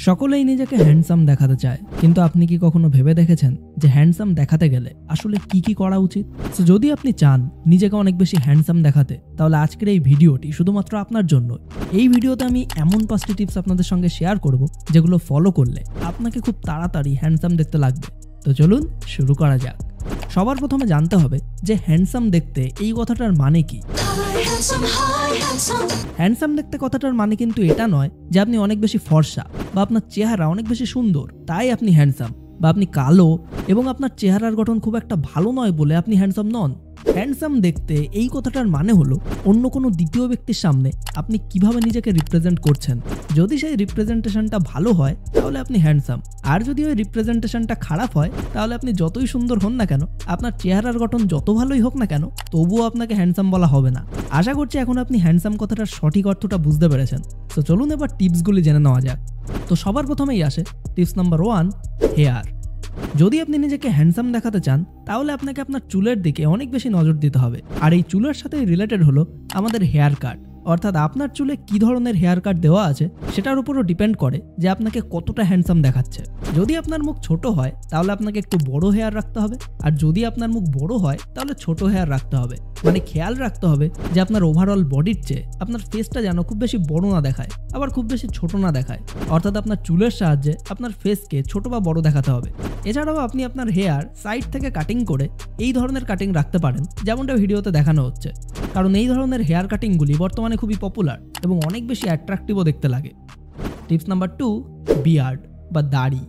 সকলেই নিজেকে হ্যান্ডসাম দেখাতে চায়, কিন্তু আপনি কি কখনো ভেবে দেখেছেন যে হ্যান্ডসাম দেখাতে গেলে আসলে কি করা উচিত? তো যদি আপনি চান নিজেকে অনেক বেশি হ্যান্ডসাম দেখাতে, তাহলে আজকের এই ভিডিওটি শুধুমাত্র আপনার জন্য। এই ভিডিওতে আমি এমন 5টি টিপস আপনাদের সঙ্গে শেয়ার করব যেগুলো ফলো করলে আপনাকে খুব তাড়াতাড়ি হ্যান্ডসাম দেখতে লাগবে। তো চলুন শুরু করা যাক। সবার প্রথমে জানতে হবে যে হ্যান্ডসাম দেখতে এই কথাটার মানে কি। হ্যান্ডসাম দেখতে কথাটার মানে কিন্তু এটা নয় যে আপনি অনেক বেশি ফর্সা বা আপনার চেহারা অনেক বেশি সুন্দর তাই আপনি হ্যান্ডসাম, বা আপনি কালো এবং আপনার চেহারার গঠন খুব একটা ভালো নয় বলে আপনি হ্যান্ডসাম নন। হ্যান্ডসাম দেখতে এই কথাটার মানে হলো অন্য কোনো দ্বিতীয় ব্যক্তির সামনে আপনি কিভাবে নিজেকে রিপ্রেজেন্ট করছেন। যদি সেই রিপ্রেজেন্টেশনটা ভালো হয় তাহলে আপনি হ্যান্ডসাম, আর যদি ওই রিপ্রেজেন্টেশনটা খারাপ হয় তাহলে আপনি যতই সুন্দর হন না কেন, আপনার চেহারার গঠন যত ভালোই হোক না কেন, তবুও আপনাকে হ্যান্ডসাম বলা হবে না। আশা করছি এখন আপনি হ্যান্ডসাম কথাটার সঠিক অর্থটা বুঝতে পেরেছেন। তো চলুন এবার টিপসগুলি জেনে নেওয়া যাক। তো সবার প্রথমেই আসে টিপস নাম্বার 1, হেয়ার। যদি আপনি নিজেকে হ্যান্ডসাম দেখাতে চান তাহলে আপনাকে আপনার চুলের দিকে অনেক বেশি নজর দিতে হবে। আর এই চুলের সাথে রিলেটেড হলো আমাদের হেয়ার কাট, অর্থাৎ আপনার চুলে কি ধরনের হেয়ার কাট দেওয়া আছে সেটার উপরও ডিপেন্ড করে যে আপনাকে কতটা হ্যান্ডসাম দেখাচ্ছে। যদি আপনার মুখ ছোট হয় তাহলে আপনাকে একটু বড় হেয়ার রাখতে হবে, আর যদি আপনার মুখ বড় হয় তাহলে ছোট হেয়ার রাখতে হবে। মানে খেয়াল রাখতে হবে যে আপনার ওভারঅল বডির চেয়ে আপনার ফেসটা যেন খুব বেশি বড় না দেখায়, আবার খুব বেশি ছোট না দেখায়। অর্থাৎ আপনার চুলের সাহায্যে আপনার ফেসকে ছোট বা বড় দেখাতে হবে। এছাড়াও আপনি আপনার হেয়ার সাইড থেকে কাটিং করে এই ধরনের কাটিং রাখতে পারেন, যেমনটা ভিডিওতে দেখানো হচ্ছে, কারণ এই ধরনের হেয়ার কাটিংগুলি বর্তমানে খুবই পপুলার এবং অনেক বেশি অ্যাট্রাকটিভও দেখতে লাগে। টিপস নাম্বার 2, বিয়ার্ড বা দাড়ি।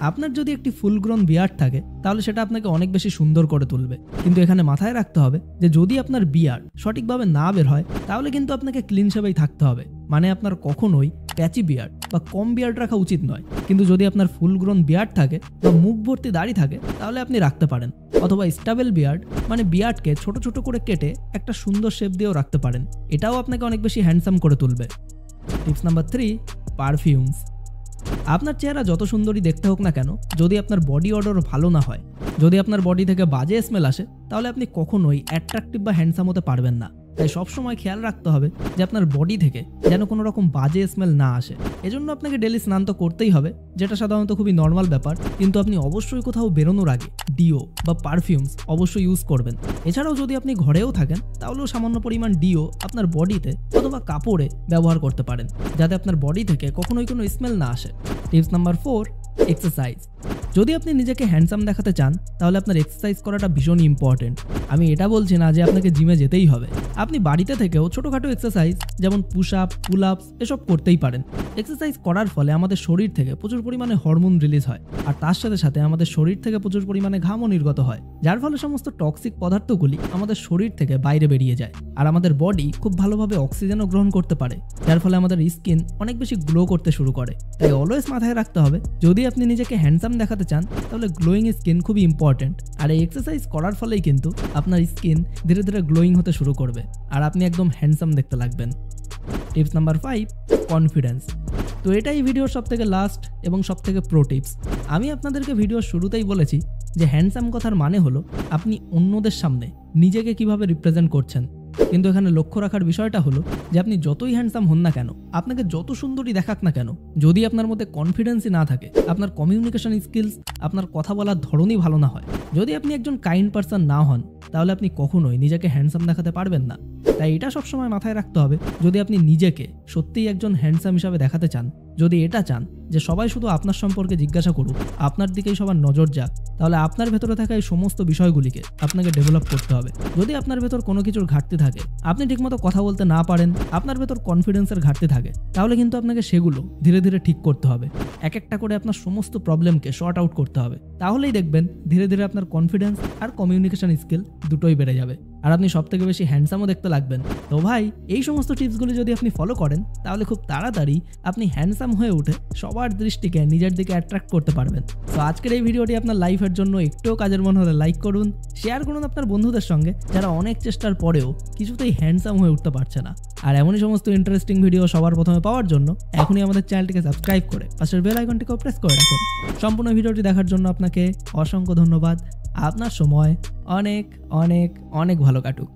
আপনার যদি একটি ফুল গ্রোন বিয়ার্ড থাকে তাহলে সেটা আপনাকে অনেক বেশি সুন্দর করে তুলবে, কিন্তু এখানে মাথায় রাখতে হবে যে যদি আপনার বিয়ার্ড সঠিকভাবে না বের হয় তাহলে কিন্তু আপনাকে ক্লিন শেভেই থাকতে হবে। মানে আপনার কখনোই প্যাচি বিয়ার্ড বা কম বিয়ার্ড রাখা উচিত নয়। কিন্তু যদি আপনার ফুল গ্রোন বিয়ার্ড থাকে বা মুখ ভর্তি দাড়ি থাকে তাহলে আপনি রাখতে পারেন, অথবা স্টাবেল বিয়ার্ড মানে বিয়ার্ডকে ছোট ছোট করে কেটে একটা সুন্দর শেপ দিয়েও রাখতে পারেন। এটাও আপনাকে অনেক বেশি হ্যান্ডসাম করে তুলবে। Tips number 3, perfumes. আপনার চেহারা যত সুন্দরই দেখতে হোক না কেন, যদি আপনার বডি অডর ভালো না হয়, যদি আপনার বডি থেকে বাজে স্মেল আসে, তাহলে আপনি কখনোই অ্যাট্রাকটিভ বা হ্যান্ডসাম হতে পারবেন না। তাই সবসময় খেয়াল রাখতে হবে যে আপনার বডি থেকে যেন কোনো রকম বাজে স্মেল না আসে। এজন্য আপনাকে ডেলি স্নান তো করতেই হবে, যেটা সাধারণত খুবই নর্মাল ব্যাপার, কিন্তু আপনি অবশ্যই কোথাও বেরোনোর আগে ডিও বা পারফিউমস অবশ্যই ইউজ করবেন। এছাড়াও যদি আপনি ঘরেও থাকেন তাহলেও সামান্য পরিমাণ ডিও আপনার বডিতে অথবা কাপড়ে ব্যবহার করতে পারেন, যাতে আপনার বডি থেকে কখনোই কোনো স্মেল না আসে। Tips number 4, exercise. যদি আপনি নিজেকে হ্যান্ডসাম দেখাতে চান তাহলে আপনার এক্সারসাইজ করাটা ভীষণই ইম্পর্টেন্ট। আমি এটা বলছি না যে আপনাকে জিমে যেতেই হবে, আপনি বাড়িতে থেকেও ছোটোখাটো এক্সারসাইজ যেমন পুশ আপ, পুল আপস এসব করতেই পারেন। এক্সারসাইজ করার ফলে আমাদের শরীর থেকে প্রচুর পরিমাণে হরমোন রিলিজ হয়, আর তার সাথে সাথে আমাদের শরীর থেকে প্রচুর পরিমাণে ঘামও নির্গত হয়, যার ফলে সমস্ত টক্সিক পদার্থগুলি আমাদের শরীর থেকে বাইরে বেরিয়ে যায়, আর আমাদের বডি খুব ভালোভাবে অক্সিজেনও গ্রহণ করতে পারে, যার ফলে আমাদের স্কিন অনেক বেশি গ্লো করতে শুরু করে। তাই অলওয়েজ মাথায় রাখতে হবে যদি আপনি নিজেকে হ্যান্ডসাম দেখাতে চান তাহলে গ্লোয়িং স্কিন খুবই ইম্পর্টেন্ট। আর এই এক্সারসাইজ করার ফলেই কিন্তু আপনার স্কিন ধীরে ধীরে গ্লোয়িং হতে শুরু করবে আর আপনি একদম হ্যান্ডসাম দেখতে লাগবেন। Tips number 5, confidence. তো এটাই ভিডিওর সবথেকে লাস্ট এবং সবথেকে প্রো টিপস। আমি আপনাদেরকে ভিডিওর শুরুতেই বলেছি যে হ্যান্ডসাম কথার মানে হলো আপনি অন্যদের সামনে নিজেকে কিভাবে রিপ্রেজেন্ট করছেন। কিন্তু এখানে লক্ষ্য রাখার বিষয়টা হলো যে আপনি যতই হ্যান্ডসাম হন না কেন, আপনাকে যত সুন্দরী দেখাক না কেন, যদি আপনার মধ্যে কনফিডেন্সই না থাকে, আপনার কমিউনিকেশন স্কিলস, আপনার কথা বলার ধরনই ভালো না হয়, যদি আপনি একজন কাইন্ড পারসন না হন, তাহলে আপনি কখনোই নিজেকে হ্যান্ডসাম দেখাতে পারবেন না। তাই এটা সবসময় মাথায় রাখতে হবে, যদি আপনি নিজেকে সত্যিই একজন হ্যান্ডসাম হিসাবে দেখাতে চান, যদি এটা চান যে সবাই শুধু আপনার সম্পর্কে জিজ্ঞাসা করুক, আপনার দিকেই সবার নজর যাক, তাহলে আপনার ভেতরে থাকা এই সমস্ত বিষয়গুলিকে আপনাকে ডেভেলপ করতে হবে। যদি আপনার ভেতর কোনো কিছুর ঘাটতি থাকে, আপনি ঠিকমতো কথা বলতে না পারেন, আপনার ভেতর কনফিডেন্সের ঘাটতি থাকে, তাহলে কিন্তু আপনাকে সেগুলো ধীরে ধীরে ঠিক করতে হবে। এক একটা করে আপনার সমস্ত প্রবলেমকে শর্ট আউট করতে হবে। তাহলেই দেখবেন ধীরে ধীরে আপনার কনফিডেন্স আর কমিউনিকেশন স্কিল দুটোই বেড়ে যাবে, আর আপনি সবথেকে বেশি হ্যান্ডসামও দেখতে লাগবেন। তো ভাই, এই সমস্ত টিপসগুলি যদি আপনি ফলো করেন তাহলে খুব তাড়াতাড়ি আপনি হ্যান্ডসাম হয়ে উঠে সবার দৃষ্টিকে নিজের দিকে অ্যাট্রাক্ট করতে পারবেন। তো আজকের এই ভিডিওটি আপনার লাইফের জন্য একটুও কাজের মনে হলে লাইক করুন, শেয়ার করুন আপনার বন্ধুদের সঙ্গে যারা অনেক চেষ্টার পরেও কিছুতেই হ্যান্ডসাম হয়ে উঠতে পারছে না। আর এমনই সমস্ত ইন্টারেস্টিং ভিডিও সবার প্রথমে পাওয়ার জন্য এখনই আমাদের চ্যানেলটিকে সাবস্ক্রাইব করে পাশের বেল আইকনটিকে প্রেস করে রাখুন। সম্পূর্ণ ভিডিওটি দেখার জন্য আপনাকে অসংখ্য ধন্যবাদ। আপনার সময় অনেক অনেক অনেক ভালো কাটুক।